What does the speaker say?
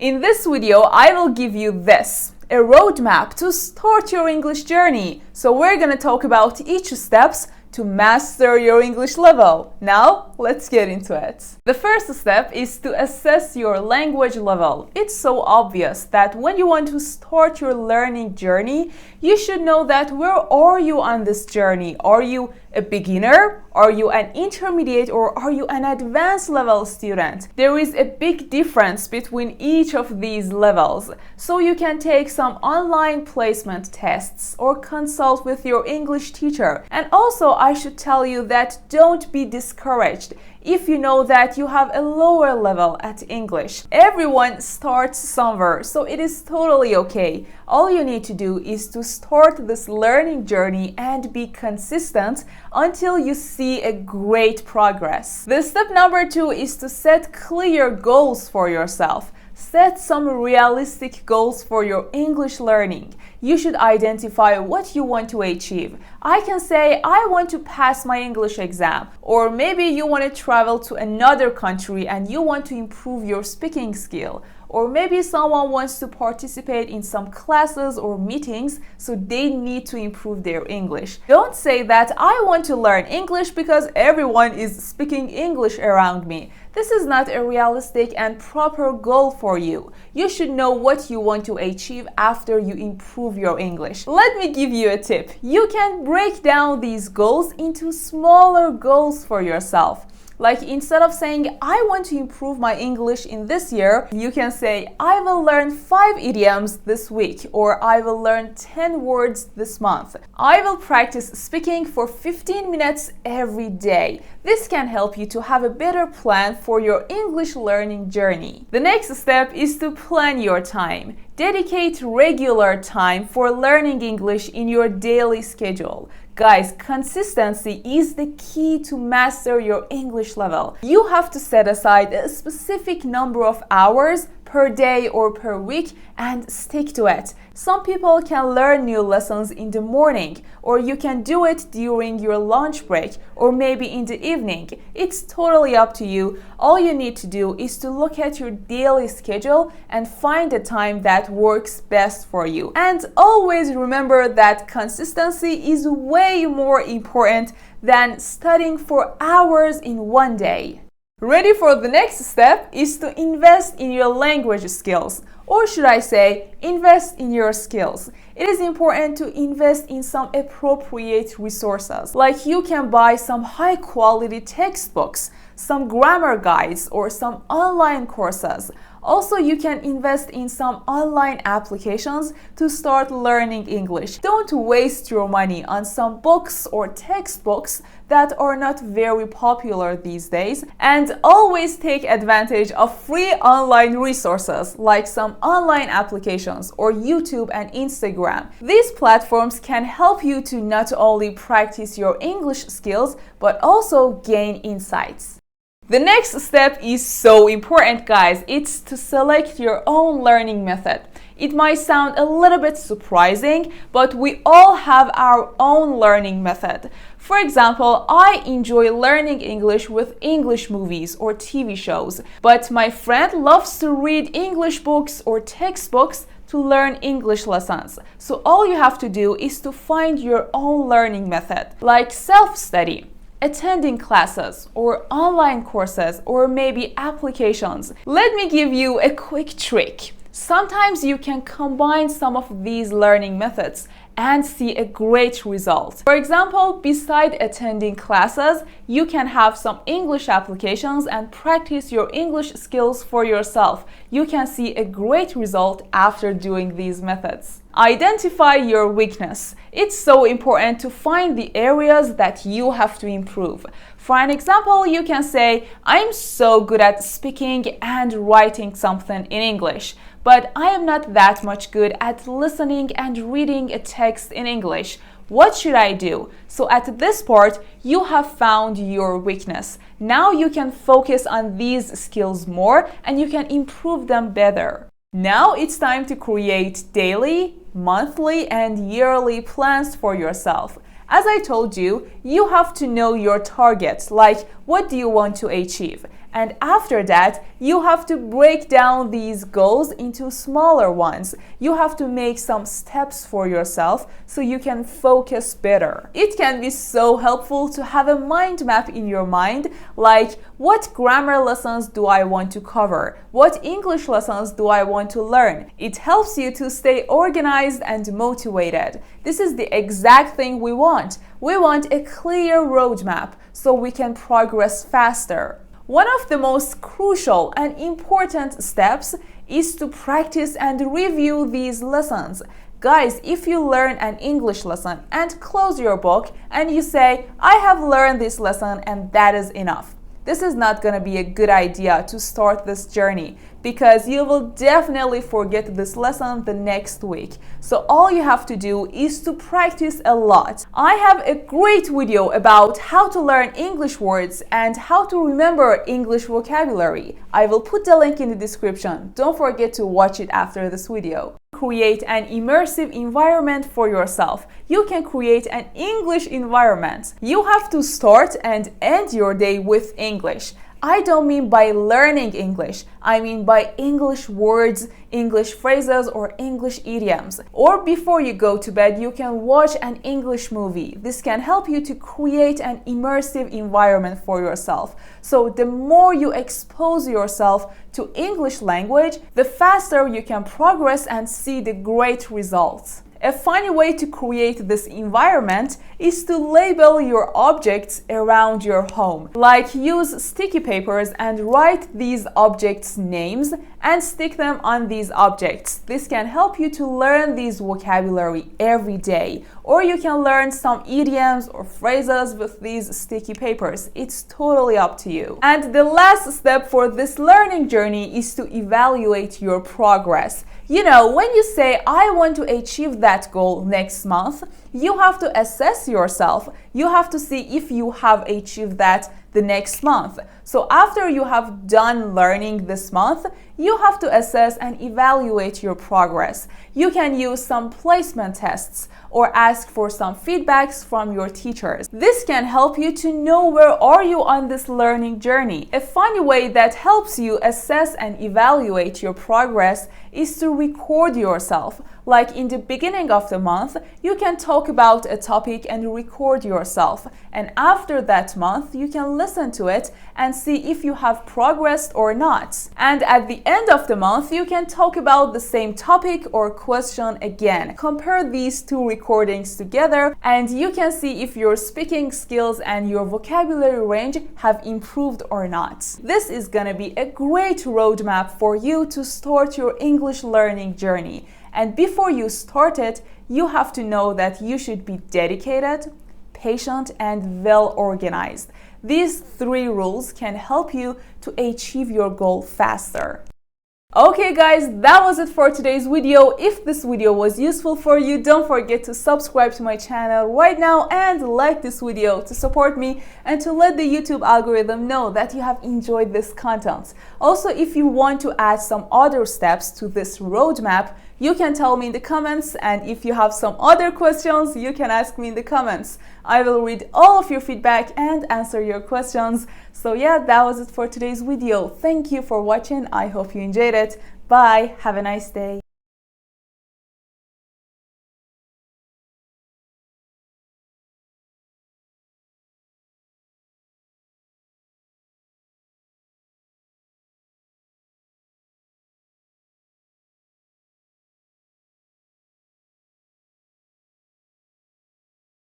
In this video, I will give you a roadmap to start your English journey. So we're gonna talk about each steps to master your English level. Now, let's get into it. The first step is to assess your language level. It's so obvious that when you want to start your learning journey, you should know that where are you on this journey? Are you a beginner? Are you an intermediate, or are you an advanced level student? There is a big difference between each of these levels. So you can take some online placement tests or consult with your English teacher. And also, I should tell you that don't be discouraged if you know that you have a lower level at English. Everyone starts somewhere, so it is totally okay. All you need to do is to start this learning journey and be consistent until you see a great progress. The step number 2 is to set clear goals for yourself. Set some realistic goals for your English learning. You should identify what you want to achieve. I can say, I want to pass my English exam. Or maybe you want to travel to another country and you want to improve your speaking skill. Or maybe someone wants to participate in some classes or meetings, so they need to improve their English. Don't say that I want to learn English because everyone is speaking English around me. This is not a realistic and proper goal for you. You should know what you want to achieve after you improve your English. Let me give you a tip. You can break down these goals into smaller goals for yourself. Like instead of saying, I want to improve my English in this year, you can say, I will learn 5 idioms this week, or I will learn 10 words this month. I will practice speaking for 15 minutes every day. This can help you to have a better plan for your English learning journey. The next step is to plan your time. Dedicate regular time for learning English in your daily schedule. Guys, consistency is the key to master your English level. You have to set aside a specific number of hours per day or per week and stick to it. Some people can learn new lessons in the morning, or you can do it during your lunch break, or maybe in the evening. It's totally up to you. All you need to do is to look at your daily schedule and find a time that works best for you. And always remember that consistency is way more important than studying for hours in one day. Ready for the next step is to invest in your language skills. Or should I say, invest in your skills. It is important to invest in some appropriate resources. Like you can buy some high quality textbooks, some grammar guides, or some online courses. Also, you can invest in some online applications to start learning English. Don't waste your money on some books or textbooks that are not very popular these days. And always take advantage of free online resources like some online applications or YouTube and Instagram. These platforms can help you to not only practice your English skills, but also gain insights. The next step is so important, guys. It's to select your own learning method. It might sound a little bit surprising, but we all have our own learning method. For example, I enjoy learning English with English movies or TV shows, but my friend loves to read English books or textbooks to learn English lessons. So all you have to do is to find your own learning method, like self-study, attending classes or online courses, or maybe applications. Let me give you a quick trick. Sometimes you can combine some of these learning methods and see a great result. For example, beside attending classes, you can have some English applications and practice your English skills for yourself. You can see a great result after doing these methods. Identify your weakness. It's so important to find the areas that you have to improve. For an example, you can say, I'm so good at speaking and writing something in English, but I am not that much good at listening and reading a text in English. What should I do? So at this part, you have found your weakness. Now you can focus on these skills more and you can improve them better. Now it's time to create daily, monthly, and yearly plans for yourself. As I told you, you have to know your targets, like what do you want to achieve? And after that, you have to break down these goals into smaller ones. You have to make some steps for yourself so you can focus better. It can be so helpful to have a mind map in your mind, like what grammar lessons do I want to cover? What English lessons do I want to learn? It helps you to stay organized and motivated. This is the exact thing we want. We want a clear roadmap so we can progress faster. One of the most crucial and important steps is to practice and review these lessons. Guys, if you learn an English lesson and close your book and you say, I have learned this lesson and that is enough, this is not going to be a good idea to start this journey because you will definitely forget this lesson the next week. So all you have to do is to practice a lot. I have a great video about how to learn English words and how to remember English vocabulary. I will put the link in the description. Don't forget to watch it after this video. Create an immersive environment for yourself. You can create an English environment. You have to start and end your day with English. I don't mean by learning English, I mean by English words, English phrases, or English idioms. Or before you go to bed, you can watch an English movie. This can help you to create an immersive environment for yourself. So the more you expose yourself to English language, the faster you can progress and see the great results. A funny way to create this environment is to label your objects around your home. Like use sticky papers and write these objects' names and stick them on these objects. This can help you to learn these vocabulary every day. Or you can learn some idioms or phrases with these sticky papers. It's totally up to you. And the last step for this learning journey is to evaluate your progress. You know, when you say, I want to achieve that goal next month, you have to assess yourself. You have to see if you have achieved that the next month. So after you have done learning this month, you have to assess and evaluate your progress. You can use some placement tests or ask for some feedbacks from your teachers. This can help you to know where are you on this learning journey. A funny way that helps you assess and evaluate your progress is to record yourself. Like in the beginning of the month, you can talk about a topic and record yourself. And after that month, you can listen to it and see if you have progressed or not. And at the end of the month, you can talk about the same topic or question again. Compare these two recordings together and you can see if your speaking skills and your vocabulary range have improved or not. This is gonna be a great roadmap for you to start your English learning journey. And before you start it, you have to know that you should be dedicated, patient, and well organized. These 3 rules can help you to achieve your goal faster. Okay guys, that was it for today's video. If this video was useful for you, don't forget to subscribe to my channel right now and like this video to support me and to let the YouTube algorithm know that you have enjoyed this content. Also, if you want to add some other steps to this roadmap, you can tell me in the comments, and if you have some other questions, you can ask me in the comments. I will read all of your feedback and answer your questions. So yeah, that was it for today's video. Thank you for watching. I hope you enjoyed it. Bye. Have a nice day.